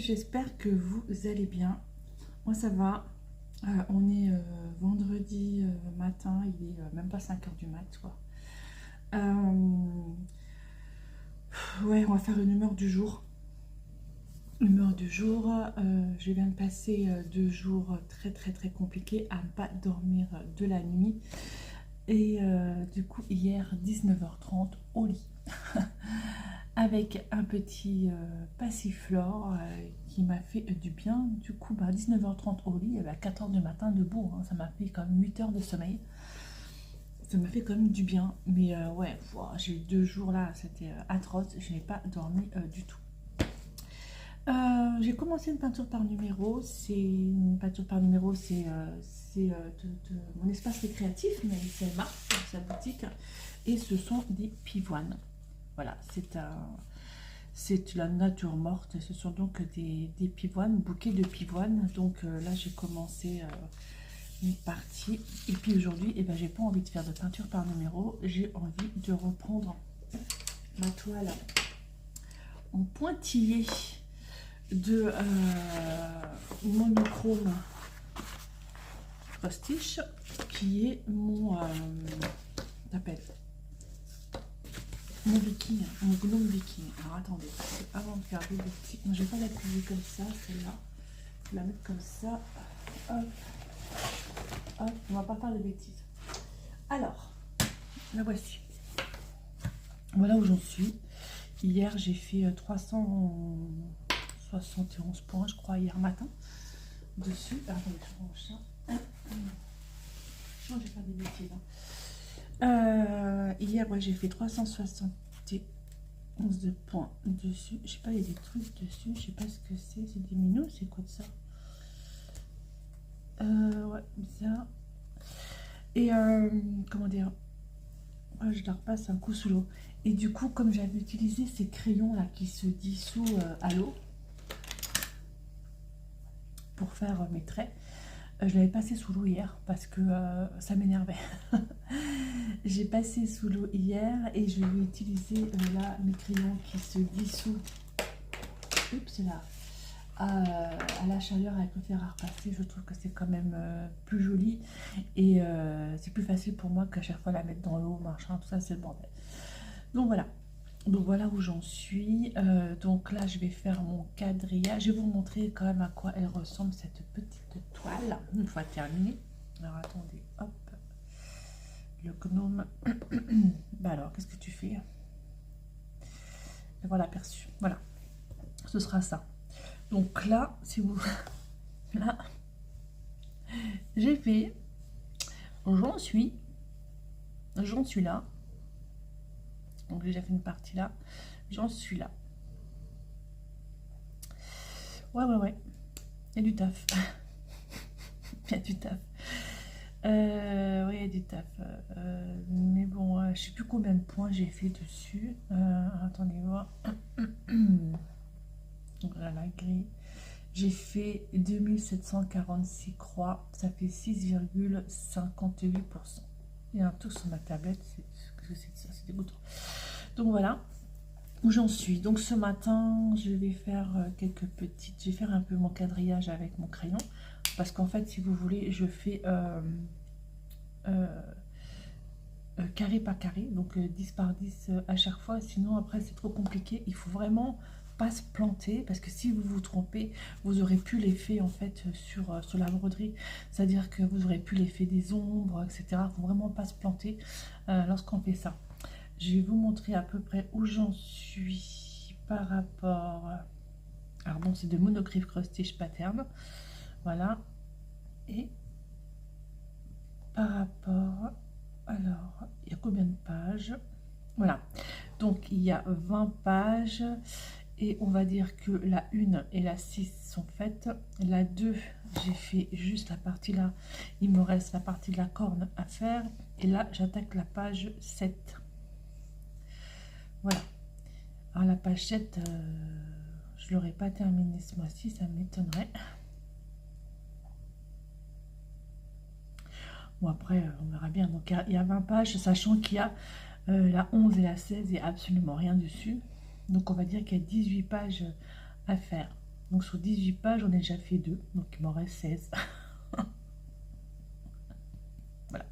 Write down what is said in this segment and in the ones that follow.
j'espère que vous allez bien. Moi ça va. On est vendredi matin, il est même pas 5 heures du mat quoi. Ouais, on va faire une humeur du jour. Humeur du jour, je viens de passer 2 jours très compliqués à ne pas dormir de la nuit. Et du coup hier 19h30 au lit. Avec un petit passiflore qui m'a fait du bien. Du coup, 19h30 au lit, et à 4h du matin debout. Hein, ça m'a fait quand même 8 heures de sommeil. Ça m'a fait quand même du bien. Mais ouais, j'ai eu 2 jours là, c'était atroce. Je n'ai pas dormi du tout. J'ai commencé une peinture par numéro. C'est une peinture par numéro, c'est mon espace récréatif, mais c'est marque, sa boutique. Et ce sont des pivoines. Voilà, c'est la nature morte. Ce sont donc des pivoines, bouquets de pivoines. Donc là, j'ai commencé une partie. Et puis aujourd'hui, j'ai pas envie de faire de peinture par numéro. J'ai envie de reprendre ma toile en pointillé de monochrome postiche, qui est mon mon viking, mon gnome viking. Alors attendez, avant de faire des petits, je vais pas la plier comme ça, celle-là. Je vais la mettre comme ça. Hop, hop, on va pas faire de bêtises. Alors, la voici. Voilà où j'en suis. Hier, j'ai fait 371 points, je crois, hier matin. Dessus. Attendez, je range ça. Non, je vais faire des bêtises. Hier, j'ai fait 371 de points dessus. Je sais pas, il y a des trucs dessus. Je sais pas ce que c'est. C'est des minous. C'est quoi de ça? Ouais, bizarre. Et comment dire? Je la repasse un coup sous l'eau. Et du coup, comme j'avais utilisé ces crayons là qui se dissous à l'eau pour faire mes traits, je l'avais passé sous l'eau hier parce que ça m'énervait. J'ai passé sous l'eau hier et je vais utiliser là mes crayons qui se dissouent. Oups, là. À la chaleur avec le fer à repasser, je trouve que c'est quand même plus joli et c'est plus facile pour moi qu'à chaque fois la mettre dans l'eau, machin, tout ça, c'est le bordel. Donc voilà où j'en suis. Donc là, je vais faire mon quadrillage. Je vais vous montrer quand même à quoi elle ressemble cette petite toile une fois terminée. Alors attendez, hop, le gnome. Alors, qu'est-ce que tu fais? Et voilà l'aperçu. Voilà, ce sera ça. Donc là, si vous... Là, j'ai fait... J'en suis là. Donc j'ai déjà fait une partie là. J'en suis là. Ouais. Il y a du taf. Il y a du taf. Ouais, il y a du taf. Mais bon, je sais plus combien de points j'ai fait dessus. Attendez voir. Donc là, la grille. J'ai fait 2746 croix. Ça fait 6,58%. Il y a un truc sur ma tablette. Qu'est-ce que c'est de ça? C'est dégoûtant. Donc voilà où j'en suis. Donc ce matin, je vais faire quelques petites... Je vais faire un peu mon quadrillage avec mon crayon. Parce qu'en fait, si vous voulez, je fais carré par carré. Donc 10 par 10 à chaque fois. Sinon, après, c'est trop compliqué. Il faut vraiment pas se planter. Parce que si vous vous trompez, vous aurez plus l'effet en fait sur la broderie. C'est-à-dire que vous aurez plus l'effet des ombres, etc. Il faut vraiment pas se planter lorsqu'on fait ça. Je vais vous montrer à peu près où j'en suis par rapport... Alors bon, c'est de monochrome cross stitch pattern. Voilà. Et par rapport... Alors, il y a combien de pages? Voilà. Donc, il y a 20 pages. Et on va dire que la 1 et la 6 sont faites. La 2, j'ai fait juste la partie là. Il me reste la partie de la corne à faire. Et là, j'attaque la page 7. Voilà. Alors la page 7, je ne l'aurais pas terminée ce mois-ci, ça m'étonnerait. Bon après, on verra bien. Donc il y a 20 pages, sachant qu'il y a la 11 et la 16 et absolument rien dessus. Donc on va dire qu'il y a 18 pages à faire. Donc sur 18 pages, j'en ai déjà fait 2, donc il m'en reste 16. Voilà.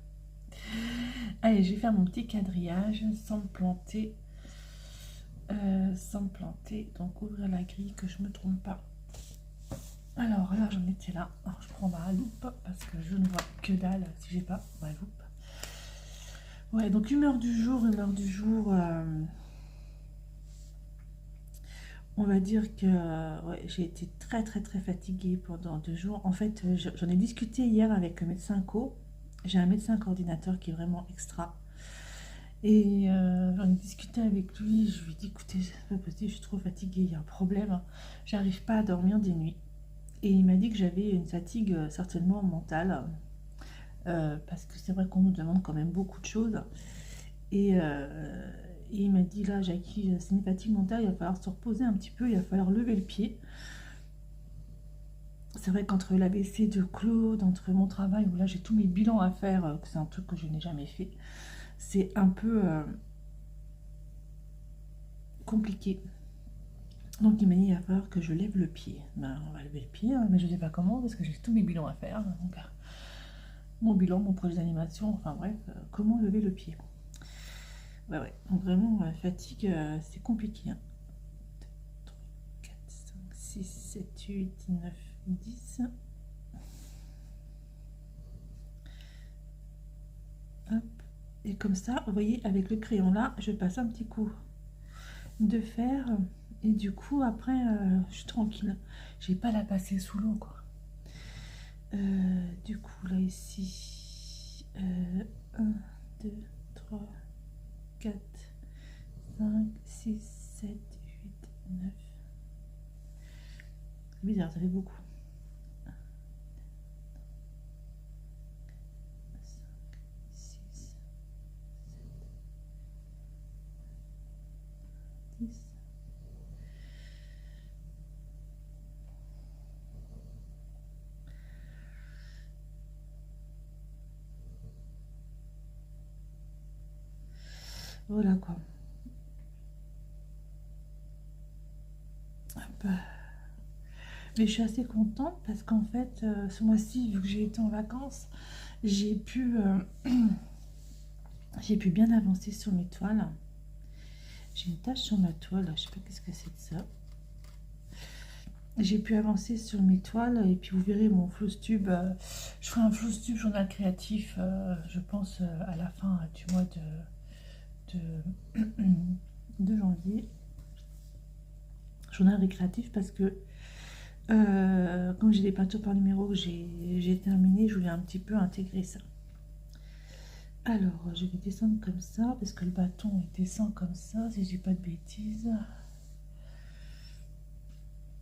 Allez, je vais faire mon petit quadrillage sans me planter. Sans me planter, donc ouvrir la grille, que je me trompe pas. Alors là, j'en étais là. Alors, je prends ma loupe parce que je ne vois que dalle si j'ai pas ma loupe. Ouais, donc humeur du jour, on va dire que ouais, j'ai été très fatiguée pendant 2 jours. En fait, j'en ai discuté hier avec le médecin co. J'ai un médecin coordinateur qui est vraiment extra. Et j'en ai discuté avec lui, je lui ai dit écoutez, c'est pas possible, je suis trop fatiguée, il y a un problème, j'arrive pas à dormir des nuits. Et il m'a dit que j'avais une fatigue certainement mentale, parce que c'est vrai qu'on nous demande quand même beaucoup de choses. Et il m'a dit là, Jackie, c'est une fatigue mentale, il va falloir se reposer un petit peu, il va falloir lever le pied. C'est vrai qu'entre l'AVC de Claude, entre mon travail, où là j'ai tous mes bilans à faire, c'est un truc que je n'ai jamais fait, c'est un peu compliqué. Donc il m'a dit il va falloir que je lève le pied. Ben, on va lever le pied, hein, mais je ne sais pas comment parce que j'ai tous mes bilans à faire. Donc, mon bilan, mon projet d'animation, enfin bref, comment lever le pied. Ouais. Donc vraiment, fatigue, c'est compliqué. 1, 2, 3, 4, 5, 6, 7, 8, 9, 10. Hop. Et comme ça, vous voyez, avec le crayon là, je passe un petit coup de fer. Et du coup, après, je suis tranquille. J'ai pas la passer sous l'eau, quoi. Du coup, là, ici, 1, 2, 3, 4, 5, 6, 7, 8, 9. C'est bizarre, ça fait beaucoup. 1, 5, 6, 7, 10. Voilà quoi. Hop. Mais je suis assez contente parce qu'en fait, ce mois-ci, vu que j'ai été en vacances, j'ai pu bien avancer sur mes toiles. J'ai une tache sur ma toile, je sais pas qu'est-ce que c'est de ça. J'ai pu avancer sur mes toiles et puis vous verrez mon floss-tube. Je ferai un floss-tube journal créatif, je pense, à la fin du mois de janvier. Journal récréatif parce que comme j'ai des peintures par numéro que j'ai terminé, je voulais un petit peu intégrer ça. Alors, je vais descendre comme ça, parce que le bâton il descend comme ça, si je dis pas de bêtises.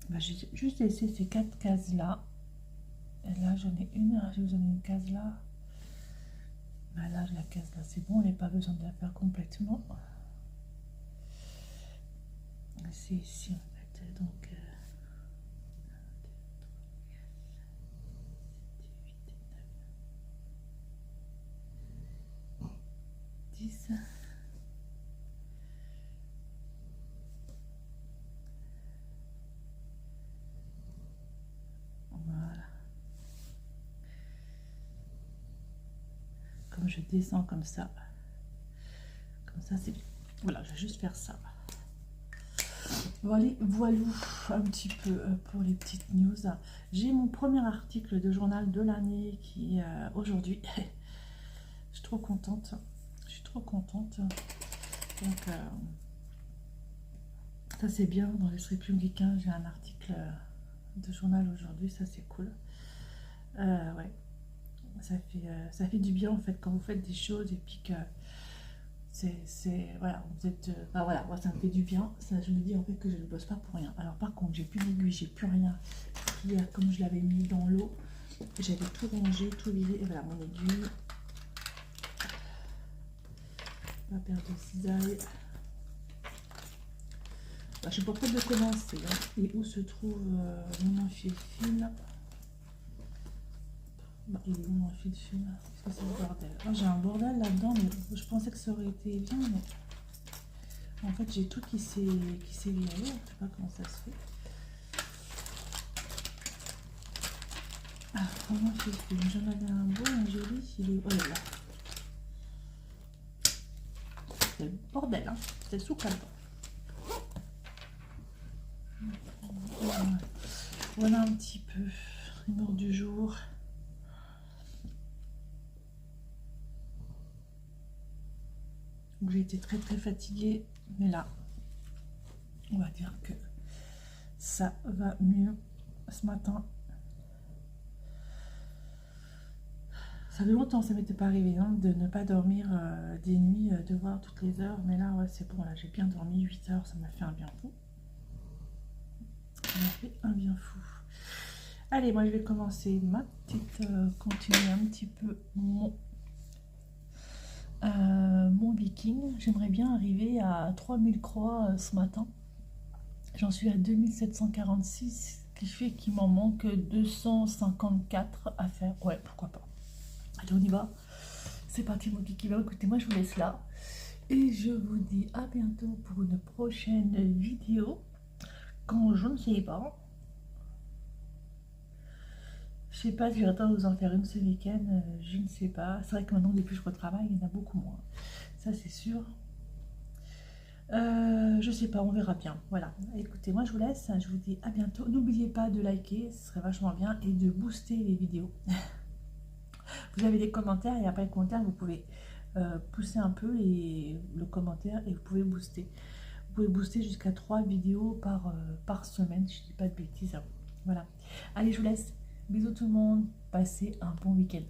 Bah, j'ai juste laissé ces 4 cases là. Et là, j'en ai une, je vous en ai une case là. Bah, là, la case là, c'est bon, il n'y a pas besoin de la faire complètement. C'est ici en fait, donc... 10. Voilà. Comme je descends comme ça c'est bien. Voilà, je vais juste faire ça. Voilà un petit peu pour les petites news. J'ai mon premier article de journal de l'année qui est aujourd'hui. Je suis trop contente. Donc, ça c'est bien. Dans l'esprit publicain, j'ai un article de journal aujourd'hui. Ça c'est cool. Ouais. Ça fait du bien en fait quand vous faites des choses et puis que voilà, vous êtes voilà, moi ça me fait du bien, ça, je me dis en fait que je ne bosse pas pour rien. Alors par contre, j'ai plus d'aiguille, j'ai plus rien. Hier, comme je l'avais mis dans l'eau, j'avais tout rangé, tout vidé, et voilà mon aiguille. Pas perdre de cisaille. Bah, je suis pas prête de commencer, hein. Et où se trouve mon fil. Bah, il est où mon fil parce que c'est le bordel. Oh, j'ai un bordel là-dedans, mais je pensais que ça aurait été bien, mais en fait j'ai tout qui s'est viré, je sais pas comment ça se fait. Ah, comment je fais? J'en avais un beau, un joli, il est... Oh là là. C'est le bordel, hein. C'est sous calme. Voilà un petit peu l'humeur du jour. J'ai été très fatiguée, mais là, on va dire que ça va mieux ce matin. Ça fait longtemps, ça m'était pas arrivé hein, de ne pas dormir des nuits, de voir toutes les heures, mais là, ouais, c'est bon, là, j'ai bien dormi 8 heures, ça m'a fait un bien fou. Ça m'a fait un bien fou. Allez, moi, je vais commencer ma petite, continuer un petit peu mon viking. J'aimerais bien arriver à 3000 croix ce matin. J'en suis à 2746, ce qui fait qu'il m'en manque 254 à faire. Ouais, pourquoi pas. Allez, on y va. C'est parti, mon kiki. Écoutez, moi, je vous laisse là. Et je vous dis à bientôt pour une prochaine vidéo. Quand je ne sais pas. Je sais pas si j'ai le temps de vous en faire une ce week-end. Je ne sais pas. C'est vrai que maintenant, depuis que je retravaille, il y en a beaucoup moins. Ça, c'est sûr. Je sais pas, on verra bien. Voilà. Écoutez, moi je vous laisse. Je vous dis à bientôt. N'oubliez pas de liker, ce serait vachement bien, et de booster les vidéos. Vous avez des commentaires et après les commentaires, vous pouvez pousser un peu le commentaire et vous pouvez booster. Vous pouvez booster jusqu'à 3 vidéos par semaine, si je dis pas de bêtises. Voilà. Allez, je vous laisse. Bisous tout le monde. Passez un bon week-end.